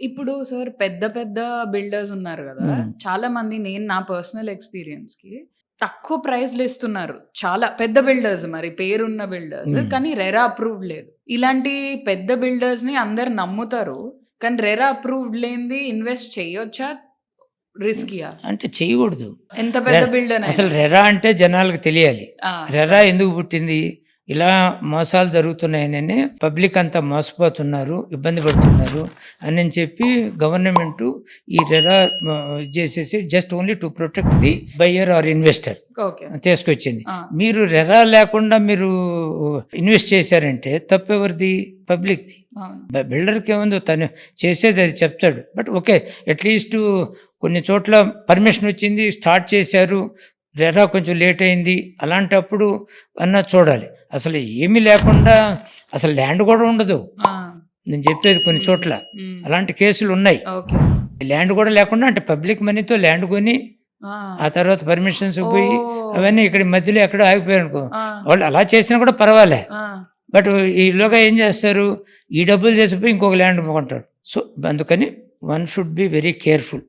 ఇప్పుడు సార్ పెద్ద పెద్ద బిల్డర్స్ ఉన్నారు గదా! చాలా మంది నేను నా పర్సనల్ ఎక్స్‌పీరియన్స్‌కి తక్కువ ప్రైస్‌లు ఇస్తున్నారు. చాలా పెద్ద బిల్డర్స్ మరి పేరున్న బిల్డర్స్. కానీ రెరా అప్రూవ్డ్ లేదు. ఇలాంటి పెద్ద బిల్డర్స్‌ని అందరూ నమ్ముతారు. కానీ రెరా అప్రూవ్డ్ లేనిది ఇన్వెస్ట్ చేయొచ్చా? రిస్కీయా? అంటే చేయకూడదు. ఎంత పెద్ద బిల్డర్ అసలు రెరా అంటే జనాలకు తెలియాలి. ఆ! రెరా ఎందుకు పుట్టింది? ఇలా మోసాలు జరుగుతున్నాయని పబ్లిక్ అంతా మోసపోతున్నారు, ఇబ్బంది పడుతున్నారు అని చెప్పి గవర్నమెంట్ ఈ రెరా చేసేసి just only to protect the buyer or investor okay. తీసుకొచ్చింది. మీరు రెరా లేకుండా మీరు ఇన్వెస్ట్ చేశారంటే తప్పెవరిది? పబ్లిక్ది. బిల్డర్కి ఏముందో తను చేసేది అది చెప్తాడు. బట్ ఓకే, అట్లీస్ట్ కొన్ని చోట్ల పర్మిషన్ వచ్చింది, స్టార్ట్ చేశారు, రెరా కొంచెం లేట్ అయింది, అలాంటప్పుడు అన్నా చూడాలి. అసలు ఏమీ లేకుండా అసలు ల్యాండ్ కూడా ఉండదు. నేను చెప్పేది కొన్ని చోట్ల అలాంటి కేసులు ఉన్నాయి. ల్యాండ్ కూడా లేకుండా అంటే పబ్లిక్ మనీతో ల్యాండ్ కొని ఆ తర్వాత పర్మిషన్స్ పోయి అవన్నీ ఇక్కడ మధ్యలో ఎక్కడ ఆగిపోయారు అనుకో, వాళ్ళు అలా చేసినా కూడా పర్వాలే. బట్ ఈలోగా ఏం చేస్తారు, ఈ డబ్బులు చేసిపోయి ఇంకొక ల్యాండ్ కొంటారు. సో అందుకని one should be very careful.